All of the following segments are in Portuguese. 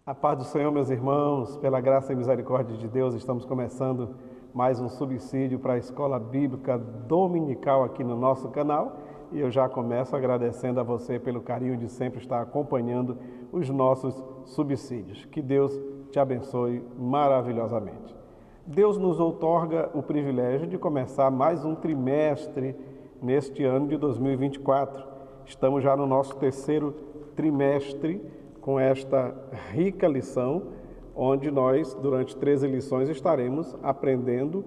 A paz do Senhor, meus irmãos, pela graça e misericórdia de Deus, estamos começando mais um subsídio para a Escola Bíblica Dominical aqui no nosso canal. E eu já começo agradecendo a você pelo carinho de sempre estar acompanhando os nossos subsídios. Que Deus te abençoe maravilhosamente. Deus nos outorga o privilégio de começar mais um trimestre neste ano de 2024. Estamos já no nosso terceiro trimestre com esta rica lição, onde nós, durante 13 lições, estaremos aprendendo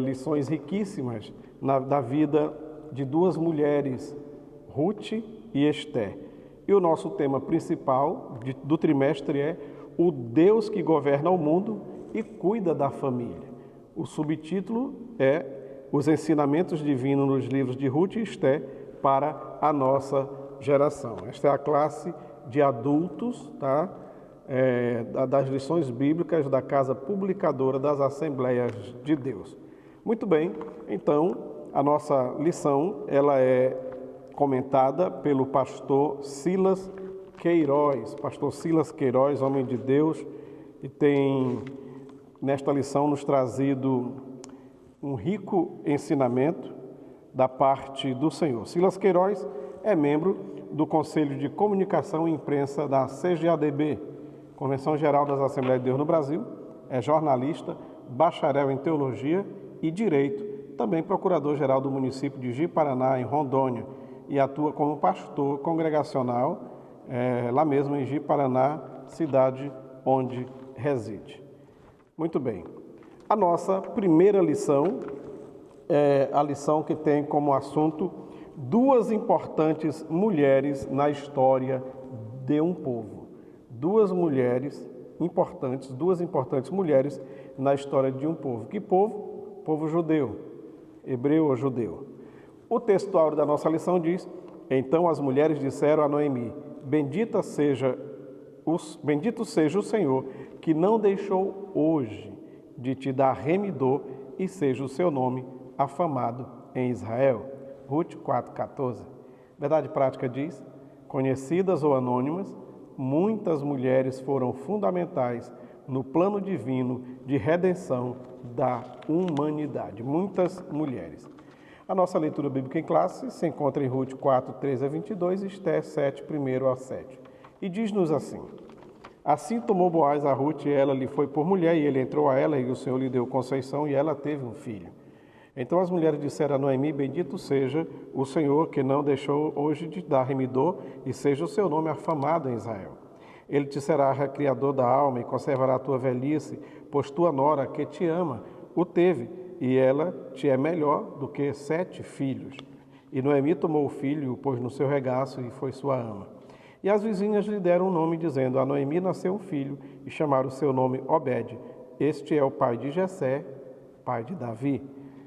lições riquíssimas da vida de duas mulheres, Ruth e Esté. E o nosso tema principal do trimestre é o Deus que governa o mundo e cuida da família. O subtítulo é Os ensinamentos divinos nos livros de Ruth e Esté para a nossa geração. Esta é a classe de adultos, tá? Das lições bíblicas da Casa Publicadora das Assembleias de Deus. Muito bem, então a nossa lição ela é comentada pelo pastor Silas Queiroz. Pastor Silas Queiroz, homem de Deus, e tem nesta lição nos trazido um rico ensinamento da parte do Senhor. Silas Queiroz é membro do Conselho de Comunicação e Imprensa da CGADB, Convenção Geral das Assembleias de Deus no Brasil, é jornalista, bacharel em Teologia e Direito, também procurador-geral do município de Ji-Paraná, em Rondônia, e atua como pastor congregacional lá mesmo em Ji-Paraná, cidade onde reside. Muito bem. A nossa primeira lição é a lição que tem como assunto duas importantes mulheres na história de um povo. Duas importantes mulheres na história de um povo. Que povo? Povo judeu, hebreu ou judeu. O textuário da nossa lição diz: então as mulheres disseram a Noemi: bendito seja o Senhor, que não deixou hoje de te dar remidor, e seja o seu nome afamado em Israel. Ruth 4,14. Verdade prática diz: conhecidas ou anônimas, muitas mulheres foram fundamentais no plano divino de redenção da humanidade. Muitas mulheres. A nossa leitura bíblica em classe se encontra em Ruth 4, 13 a 22 e Esté 7, 1 a 7. E diz-nos assim: assim tomou Boaz a Ruth, e ela lhe foi por mulher, e ele entrou a ela, e o Senhor lhe deu conceição, e ela teve um filho. Então as mulheres disseram a Noemi: bendito seja o Senhor, que não deixou hoje de dar remidor, e seja o seu nome afamado em Israel. Ele te será recriador da alma e conservará a tua velhice, pois tua nora, que te ama, o teve, e ela te é melhor do que 7 filhos. E Noemi tomou o filho e o pôs no seu regaço, e foi sua ama. E as vizinhas lhe deram um nome, dizendo: a Noemi nasceu um filho, e chamaram o seu nome Obed. Este é o pai de Jessé, pai de Davi.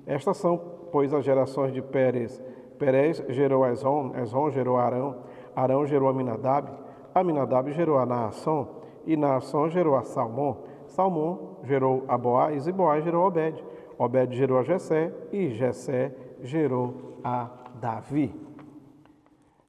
Estas são, pois, as gerações de Pérez. Pérez gerou Esrom, Esrom gerou Arão, Arão gerou Aminadab, Aminadab gerou a Naasson, e Naasson gerou a Salmão, Salmão gerou a Boaz, e Boaz gerou Obed, Obed gerou a Jessé, e Jessé gerou a Davi.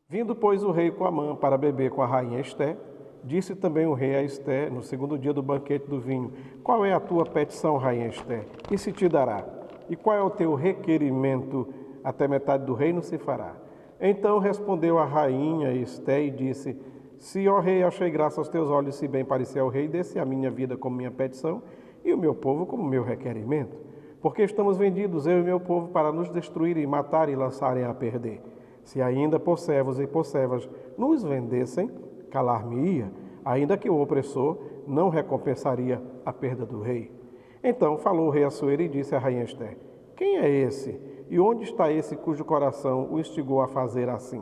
Vindo, pois, o rei com Amã para beber com a rainha Esté, disse também o rei a Esté, no segundo dia do banquete do vinho: qual é a tua petição, rainha Esté? E se te dará? E qual é o teu requerimento? Até metade do reino se fará. Então respondeu a rainha Esté e disse: se, ó rei, achei graça aos teus olhos, se bem parecer ao rei, desse a minha vida como minha petição, e o meu povo como meu requerimento. Porque estamos vendidos, eu e meu povo, para nos destruírem, matarem e lançarem a perder. Se ainda por servos e por servas nos vendessem, calar-me-ia, ainda que o opressor não recompensaria a perda do rei. Então falou o rei Assuero e disse à rainha Esté: quem é esse? E onde está esse cujo coração o instigou a fazer assim?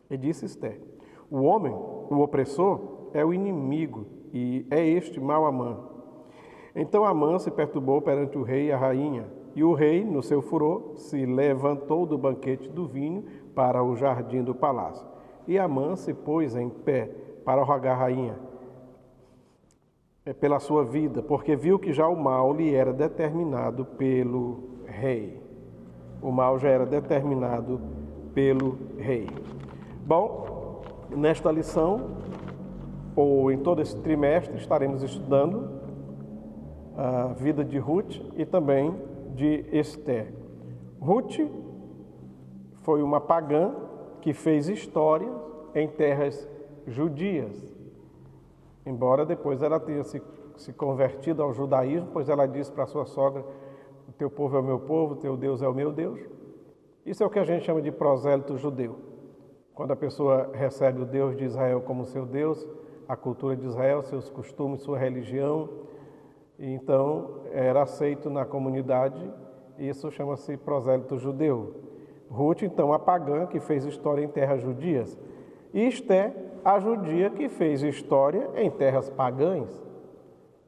E disse Esté: o homem, o opressor, é o inimigo, e é este mau Amã. Então Amã se perturbou perante o rei e a rainha, e o rei, no seu furor, se levantou do banquete do vinho para o jardim do palácio. E Amã se pôs em pé para rogar a rainha pela sua vida, porque viu que já o mal lhe era determinado pelo rei. O mal já era determinado pelo rei. Bom, nesta lição, ou em todo esse trimestre, estaremos estudando a vida de Ruth e também de Esther. Ruth foi uma pagã que fez história em terras judias, embora depois ela tenha se convertido ao judaísmo, pois ela disse para sua sogra: o teu povo é o meu povo, o teu Deus é o meu Deus. Isso é o que a gente chama de prosélito judeu. Quando a pessoa recebe o Deus de Israel como seu Deus, a cultura de Israel, seus costumes, sua religião, então era aceito na comunidade, isso chama-se prosélito judeu. Ruth, então, a pagã que fez história em terras judias, e Esther, a judia que fez história em terras pagãs,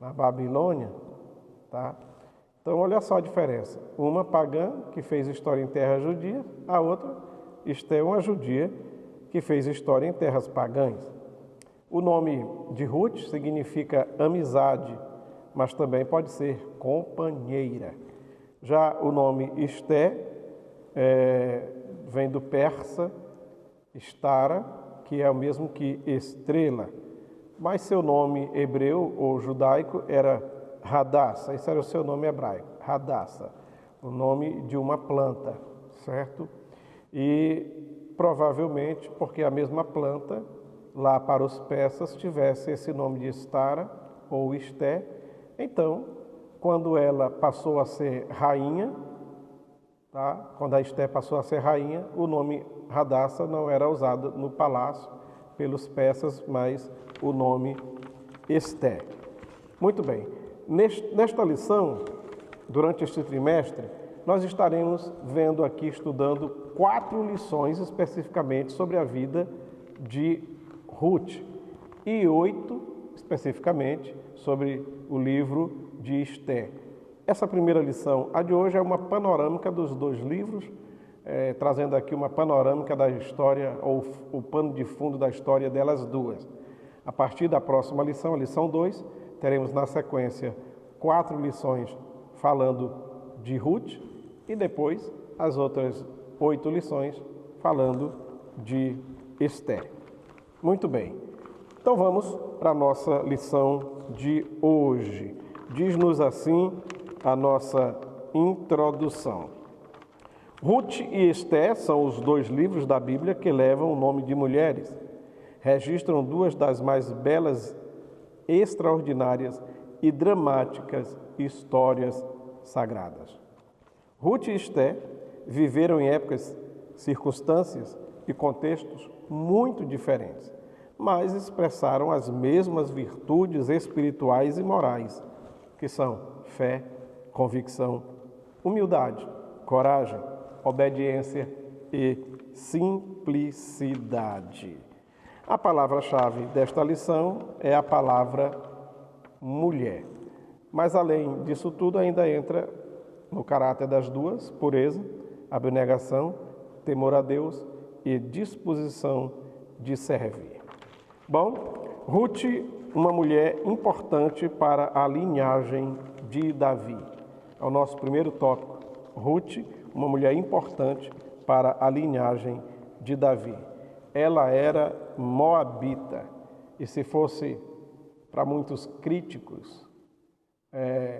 na Babilônia, tá? Então, olha só a diferença. Uma pagã que fez história em terras judias, a outra, Esther, uma judia que fez história em terras pagãs. O nome de Ruth significa amizade, mas também pode ser companheira. Já o nome Esther vem do persa Stara, que é o mesmo que estrela, mas seu nome hebreu ou judaico era Hadassah, esse era o seu nome hebraico, Hadassah, o nome de uma planta, certo? E provavelmente porque a mesma planta, lá para os persas, tivesse esse nome de Stara ou Esther, então, quando ela passou a ser rainha, tá? Quando a Esther passou a ser rainha, o nome Hadassah não era usado no palácio pelos persas, mas o nome Esther. Muito bem. Nesta lição, durante este trimestre, nós estaremos vendo aqui, estudando 4 lições especificamente sobre a vida de Ruth e 8 especificamente sobre o livro de Esther. Essa primeira lição, a de hoje, é uma panorâmica dos 2 livros, trazendo aqui uma panorâmica da história, ou o pano de fundo da história delas duas. A partir da próxima lição, a lição 2, teremos na sequência 4 lições falando de Ruth e depois as outras 8 lições falando de Esther. Muito bem, então vamos para a nossa lição de hoje. Diz-nos assim a nossa introdução. Ruth e Esther são os 2 livros da Bíblia que levam o nome de mulheres. Registram 2 das mais belas, extraordinárias e dramáticas histórias sagradas. Ruth e Esther viveram em épocas, circunstâncias e contextos muito diferentes, mas expressaram as mesmas virtudes espirituais e morais, que são fé, convicção, humildade, coragem, obediência e simplicidade. A palavra-chave desta lição é a palavra mulher. Mas além disso tudo, ainda entra no caráter das 2, pureza, abnegação, temor a Deus e disposição de servir. Bom, Ruth, uma mulher importante para a linhagem de Davi. É o nosso primeiro tópico. Ruth, uma mulher importante para a linhagem de Davi. Ela era moabita, e se fosse para muitos críticos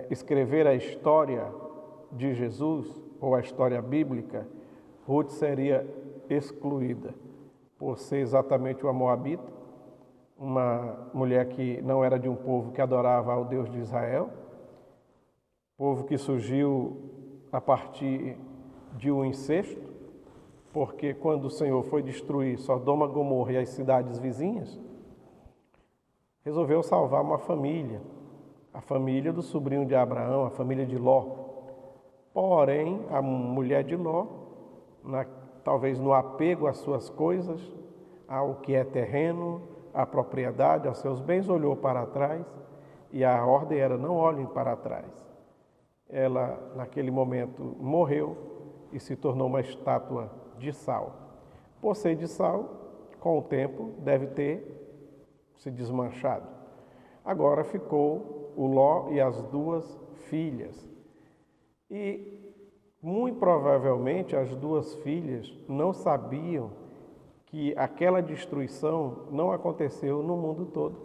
escrever a história de Jesus ou a história bíblica, Ruth seria excluída por ser exatamente uma moabita, uma mulher que não era de um povo que adorava ao Deus de Israel, povo que surgiu a partir de um incesto, porque quando o Senhor foi destruir Sodoma, Gomorra e as cidades vizinhas, resolveu salvar uma família, a família do sobrinho de Abraão, a família de Ló. Porém, a mulher de Ló, talvez no apego às suas coisas, ao que é terreno, à propriedade, aos seus bens, olhou para trás, e a ordem era: não olhem para trás. Ela, naquele momento, morreu e se tornou uma estátua de sal. Por ser de sal, com o tempo, deve ter se desmanchado. Agora ficou o Ló e as 2 filhas. E, muito provavelmente, as 2 filhas não sabiam que aquela destruição não aconteceu no mundo todo,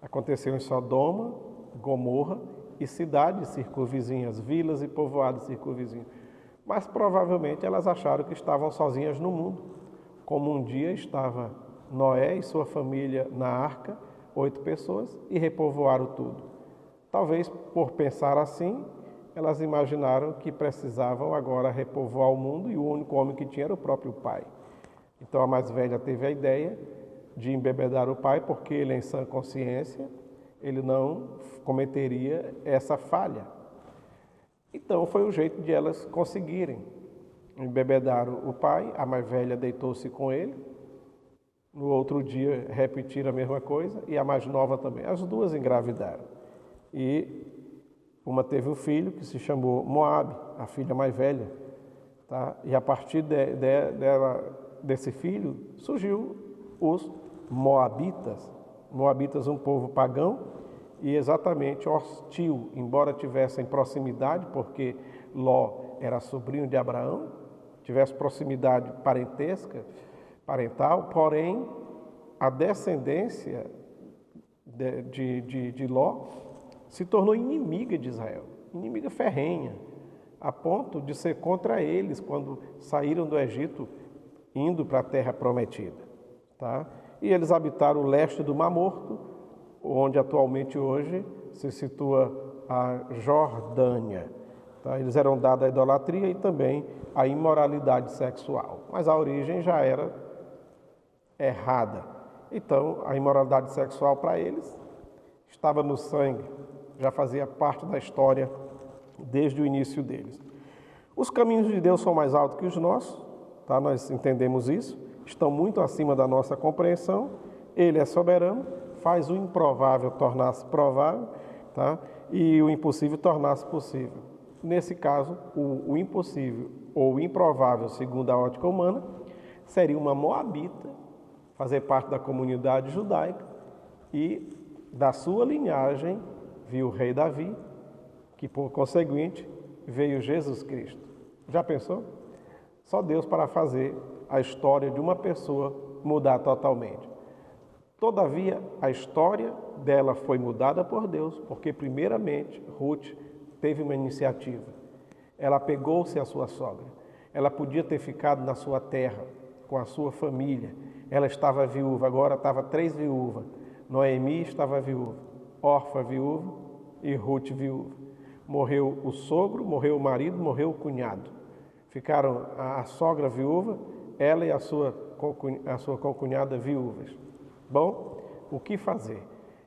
Aconteceu em Sodoma, Gomorra e cidades circunvizinhas, vilas e povoados circunvizinhos. Mas provavelmente elas acharam que estavam sozinhas no mundo, como um dia estava Noé e sua família na arca, 8 pessoas, e repovoaram tudo. Talvez por pensar assim, elas imaginaram que precisavam agora repovoar o mundo e o único homem que tinha era o próprio pai. Então a mais velha teve a ideia de embebedar o pai, porque ele, em sã consciência, ele não cometeria essa falha. Então foi o jeito de elas conseguirem. Embebedaram o pai, a mais velha deitou-se com ele, no outro dia repetiram a mesma coisa, e a mais nova também. As duas engravidaram. E uma teve um filho que se chamou Moabe, a filha mais velha. Tá? E a partir desse filho surgiu os Moabitas. Moabitas, um povo pagão e exatamente hostil, embora tivessem proximidade, porque Ló era sobrinho de Abraão, tivesse proximidade parental, porém a descendência de Ló se tornou inimiga de Israel, inimiga ferrenha, a ponto de ser contra eles quando saíram do Egito, indo para a terra prometida. Tá? E eles habitaram o leste do Mar Morto, onde atualmente hoje se situa a Jordânia. Tá? Eles eram dados à idolatria e também à imoralidade sexual, mas a origem já era errada. Então, a imoralidade sexual para eles estava no sangue, já fazia parte da história desde o início deles. Os caminhos de Deus são mais altos que os nossos, tá? Nós entendemos isso, estão muito acima da nossa compreensão. Ele é soberano, faz o improvável tornar-se provável, tá? E o impossível tornar-se possível. Nesse caso, o impossível ou o improvável, segundo a ótica humana, seria uma moabita, fazer parte da comunidade judaica, e da sua linhagem viu o rei Davi, que por conseguinte veio Jesus Cristo. Já pensou? Só Deus para fazer a história de uma pessoa mudar totalmente. Todavia, a história dela foi mudada por Deus, porque primeiramente Ruth teve uma iniciativa. Ela apegou-se à sua sogra. Ela podia ter ficado na sua terra, com a sua família. Ela estava viúva, agora estava 3 viúvas. Noemi estava viúva, Orfa viúva e Ruth viúva. Morreu o sogro, morreu o marido, morreu o cunhado. Ficaram a sogra viúva, ela e a sua concunhada viúvas. Bom, o que fazer?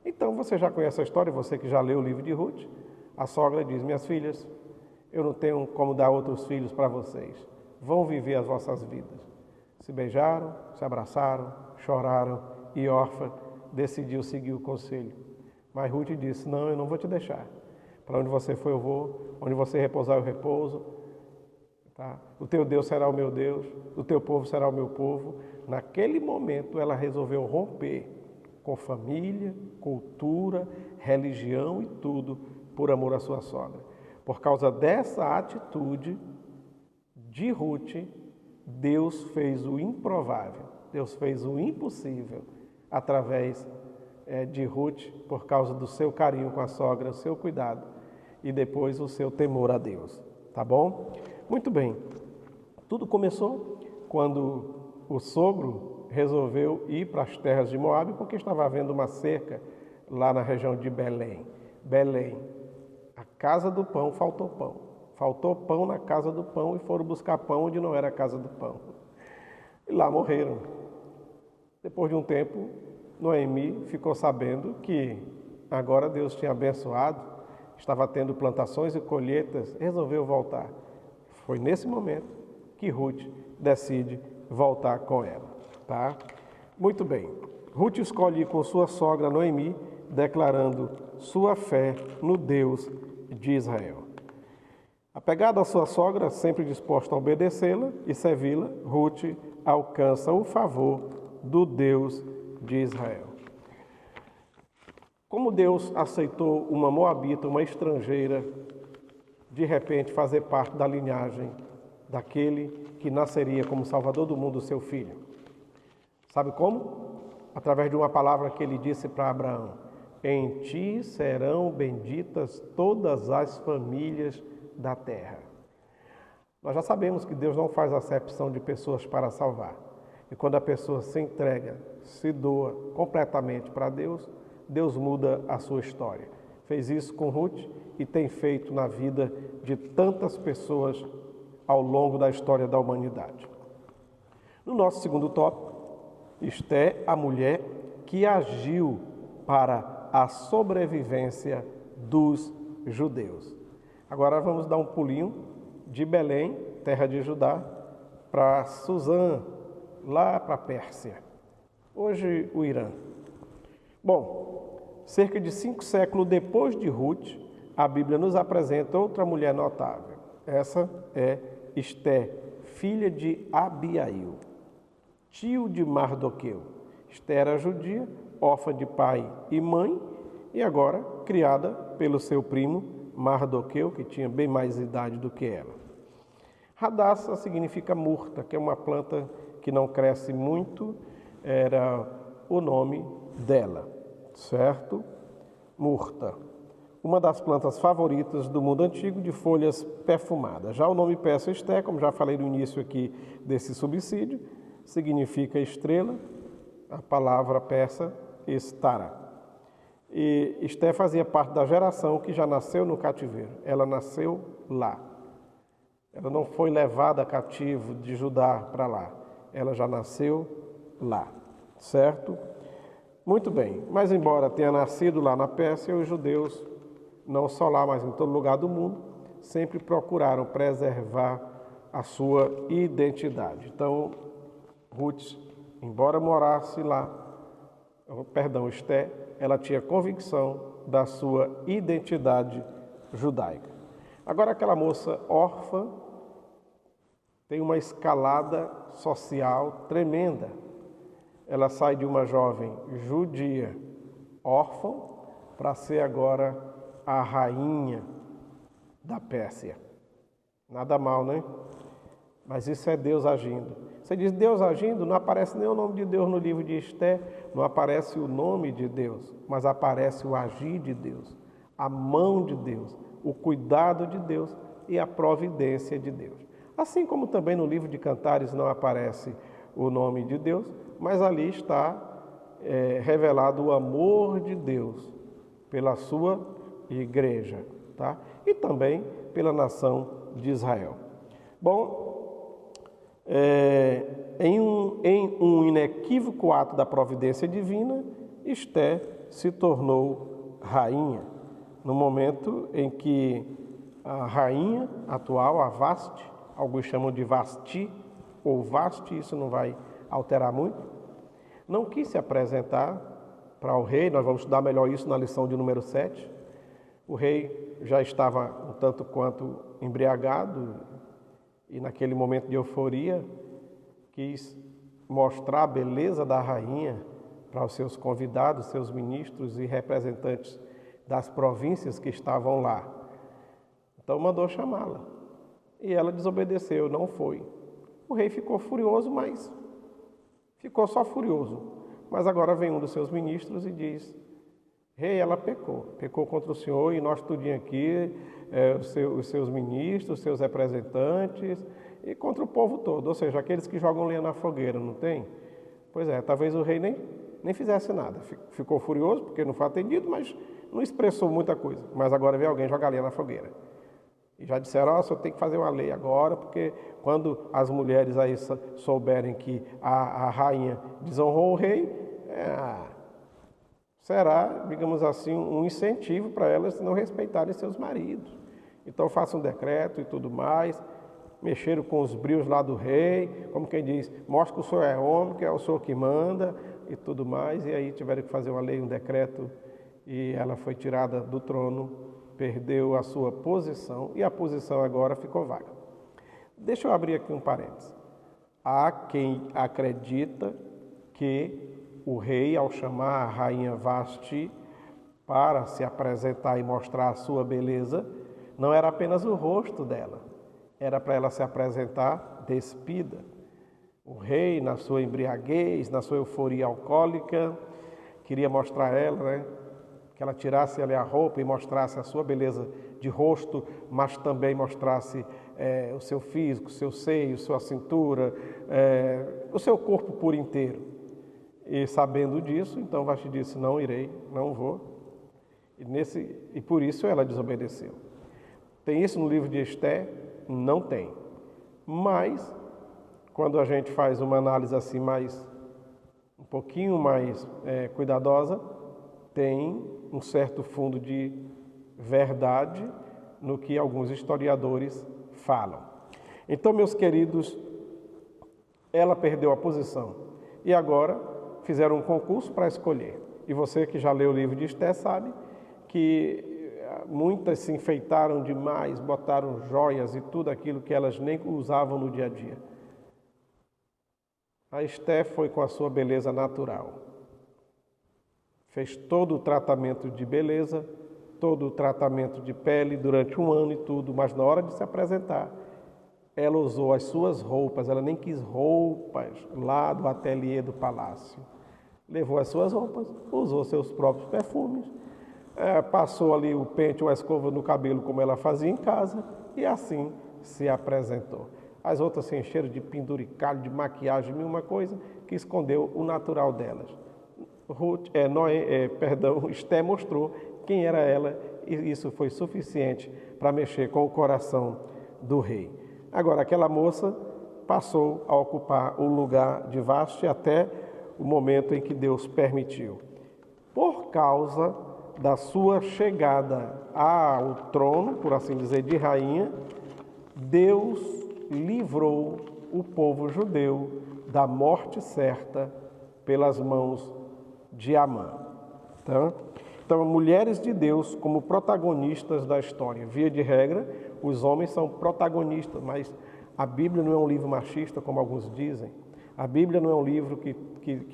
Então, você já conhece a história, você que já leu o livro de Ruth. A sogra diz: minhas filhas, eu não tenho como dar outros filhos para vocês. Vão viver as vossas vidas. Se beijaram, se abraçaram, choraram e Orfa decidiu seguir o conselho. Mas Ruth disse: não, eu não vou te deixar. Para onde você for eu vou, onde você repousar eu repouso. Tá? O teu Deus será o meu Deus, o teu povo será o meu povo. Naquele momento ela resolveu romper com família, cultura, religião e tudo por amor à sua sogra. Por causa dessa atitude de Ruth, Deus fez o improvável, Deus fez o impossível através de Ruth, por causa do seu carinho com a sogra, o seu cuidado e depois o seu temor a Deus. Tá bom? Muito bem. Tudo começou quando o sogro resolveu ir para as terras de Moabe, porque estava havendo uma cerca lá na região de Belém. Belém, a casa do pão, faltou pão. Faltou pão na casa do pão e foram buscar pão onde não era a casa do pão. E lá morreram. Depois de um tempo, Noemi ficou sabendo que agora Deus tinha abençoado, estava tendo plantações e colheitas, resolveu voltar. Foi nesse momento que Ruth decide voltar com ela. Tá? Muito bem. Ruth escolhe ir com sua sogra Noemi, declarando sua fé no Deus de Israel. Apegada à sua sogra, sempre disposta a obedecê-la e servi-la, Ruth alcança o favor do Deus de Israel. Como Deus aceitou uma moabita, uma estrangeira, de repente fazer parte da linhagem daquele que nasceria como Salvador do mundo, seu filho? Sabe como? Através de uma palavra que ele disse para Abraão: em ti serão benditas todas as famílias da terra. Nós já sabemos que Deus não faz acepção de pessoas para salvar. E quando a pessoa se entrega, se doa completamente para Deus, Deus muda a sua história. Fez isso com Ruth e tem feito na vida de tantas pessoas ao longo da história da humanidade. No nosso segundo tópico, Esté, a mulher que agiu para a sobrevivência dos judeus. Agora vamos dar um pulinho de Belém, terra de Judá, para Suzã, lá para a Pérsia, hoje o Irã. Bom, cerca de 5 séculos depois de Ruth, a Bíblia nos apresenta outra mulher notável. Essa é Esté, filha de Abiail, tio de Mardoqueu. Esté era judia, órfã de pai e mãe, e agora criada pelo seu primo Mardoqueu, que tinha bem mais idade do que ela. Radassa significa murta, que é uma planta que não cresce muito, era o nome dela, certo? Murta, uma das plantas favoritas do mundo antigo de folhas perfumadas. Já o nome persa Esté, como já falei no início aqui desse subsídio, significa estrela, a palavra persa Estara. E Esté fazia parte da geração que já nasceu no cativeiro. Ela nasceu lá. Ela não foi levada cativo de Judá para lá. Ela já nasceu lá, certo? Muito bem, mas embora tenha nascido lá na Pérsia, os judeus, não só lá, mas em todo lugar do mundo, sempre procuraram preservar a sua identidade. Então, Ruth, embora morasse lá, Esté, ela tinha convicção da sua identidade judaica. Agora, aquela moça órfã tem uma escalada social tremenda. Ela sai de uma jovem judia órfã para ser agora a rainha da Pérsia. Nada mal, né? Mas isso é Deus agindo. Você diz Deus agindo, não aparece nem o nome de Deus no livro de Esté, não aparece o nome de Deus, mas aparece o agir de Deus, a mão de Deus, o cuidado de Deus e a providência de Deus. Assim como também no livro de Cantares não aparece o nome de Deus, mas ali está revelado o amor de Deus pela sua igreja, tá? E também pela nação de Israel. Bom, em um inequívoco ato da providência divina, Esté se tornou rainha, no momento em que a rainha atual, a Vasti, alguns chamam de Vasti ou Vasti, isso não vai alterar muito, não quis se apresentar para o rei. Nós vamos estudar melhor isso na lição de número 7. O rei já estava um tanto quanto embriagado e naquele momento de euforia quis mostrar a beleza da rainha para os seus convidados, seus ministros e representantes das províncias que estavam lá. Então mandou chamá-la e ela desobedeceu, não foi. O rei ficou furioso, mas ficou só furioso. Mas agora vem um dos seus ministros e diz: rei, ela pecou contra o senhor e nós tudinho aqui, os seus ministros, os seus representantes e contra o povo todo, ou seja, aqueles que jogam lenha na fogueira, não tem? Pois é, talvez o rei nem fizesse nada, ficou furioso porque não foi atendido, mas não expressou muita coisa. Mas agora vem alguém jogar lenha na fogueira. E já disseram, só tem que fazer uma lei agora, porque quando as mulheres aí souberem que a rainha desonrou o rei, será, digamos assim, um incentivo para elas não respeitarem seus maridos. Então façam um decreto e tudo mais, mexeram com os brios lá do rei, como quem diz, mostra que o senhor é homem, que é o senhor que manda e tudo mais, e aí tiveram que fazer uma lei, um decreto, e ela foi tirada do trono, perdeu a sua posição, e a posição agora ficou vaga. Deixa eu abrir aqui um parênteses. Há quem acredita que o rei, ao chamar a rainha Vasti para se apresentar e mostrar a sua beleza, não era apenas o rosto dela, era para ela se apresentar despida. O rei, na sua embriaguez, na sua euforia alcoólica, queria mostrar a ela, que ela tirasse ali a roupa e mostrasse a sua beleza de rosto, mas também mostrasse o seu físico, o seu seio, sua cintura, o seu corpo por inteiro. E sabendo disso, então Vasti disse, não irei, não vou. E por isso ela desobedeceu. Tem isso no livro de Esté? Não tem. Mas, quando a gente faz uma análise assim um pouquinho mais cuidadosa, tem um certo fundo de verdade no que alguns historiadores falam. Então, meus queridos, ela perdeu a posição e agora fizeram um concurso para escolher. E você que já leu o livro de Esté sabe que muitas se enfeitaram demais, botaram joias e tudo aquilo que elas nem usavam no dia a dia. A Esté foi com a sua beleza natural. Fez todo o tratamento de beleza, todo o tratamento de pele durante um ano e tudo, mas na hora de se apresentar, ela usou as suas roupas, ela nem quis roupas lá do ateliê do palácio. Levou as suas roupas, usou seus próprios perfumes, passou ali o pente ou a escova no cabelo como ela fazia em casa e assim se apresentou. As outras se encheram de penduricalho, de maquiagem, nenhuma coisa que escondeu o natural delas. Esté mostrou quem era ela e isso foi suficiente para mexer com o coração do rei. Agora, aquela moça passou a ocupar o lugar de Vasti até o momento em que Deus permitiu. Por causa da sua chegada ao trono, por assim dizer, de rainha, Deus livrou o povo judeu da morte certa pelas mãos de Amã. Então, mulheres de Deus como protagonistas da história. Via de regra, os homens são protagonistas, mas a Bíblia não é um livro machista, como alguns dizem. A Bíblia não é um livro que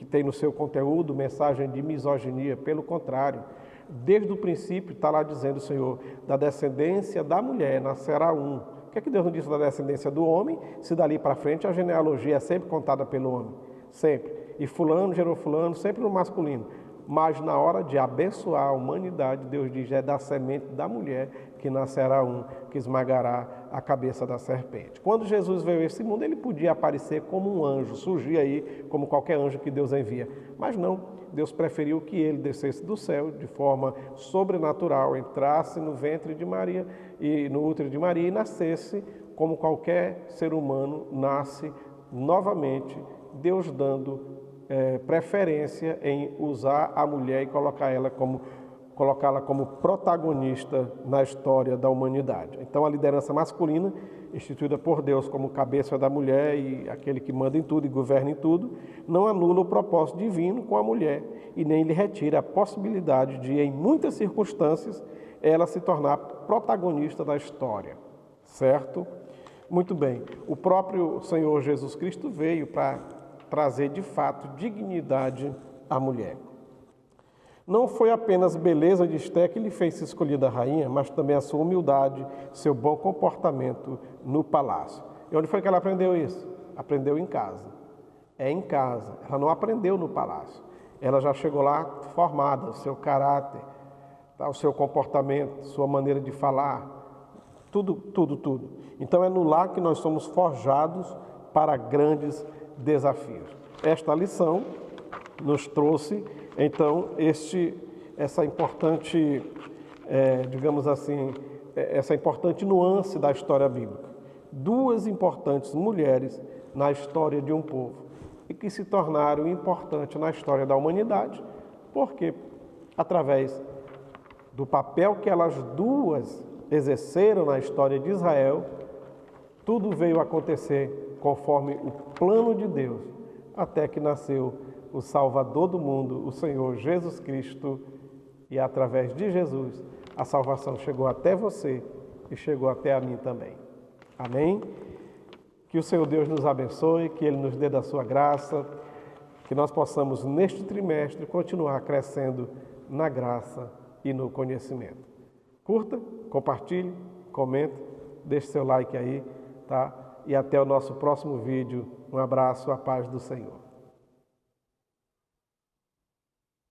tem no seu conteúdo mensagem de misoginia, pelo contrário. Desde o princípio está lá dizendo o Senhor, da descendência da mulher nascerá um. Por que Deus não disse da descendência do homem, se dali para frente a genealogia é sempre contada pelo homem? Sempre. E fulano gerou fulano, sempre no masculino. Mas na hora de abençoar a humanidade, Deus diz, é da semente da mulher que nascerá um, que esmagará a cabeça da serpente. Quando Jesus veio a esse mundo, ele podia aparecer como um anjo, surgir aí como qualquer anjo que Deus envia. Mas não, Deus preferiu que ele descesse do céu de forma sobrenatural, entrasse no ventre de Maria e no útero de Maria e nascesse como qualquer ser humano nasce novamente, Deus dando preferência em usar a mulher e colocá-la como protagonista na história da humanidade. Então, a liderança masculina, instituída por Deus como cabeça da mulher e aquele que manda em tudo e governa em tudo, não anula o propósito divino com a mulher e nem lhe retira a possibilidade de, em muitas circunstâncias, ela se tornar protagonista da história, certo? Muito bem, o próprio Senhor Jesus Cristo veio para trazer de fato dignidade à mulher. Não foi apenas beleza de Esté que lhe fez se escolher da rainha, mas também a sua humildade, seu bom comportamento no palácio. E onde foi que ela aprendeu isso? Aprendeu em casa. É em casa. Ela não aprendeu no palácio. Ela já chegou lá formada, o seu caráter, o seu comportamento, sua maneira de falar, tudo. Então é no lar que nós somos forjados para grandes desafios. Esta lição nos trouxe, então, essa importante, digamos assim, essa importante nuance da história bíblica. Duas importantes mulheres na história de um povo e que se tornaram importantes na história da humanidade, porque através do papel que elas duas exerceram na história de Israel, tudo veio acontecer conforme o plano de Deus, até que nasceu o Salvador do mundo, o Senhor Jesus Cristo, e através de Jesus a salvação chegou até você e chegou até a mim também. Amém? Que o Senhor Deus nos abençoe, que Ele nos dê da sua graça, que nós possamos neste trimestre continuar crescendo na graça e no conhecimento. Curta, compartilhe, comente, deixe seu like aí, tá? E até o nosso próximo vídeo. Um abraço, a paz do Senhor.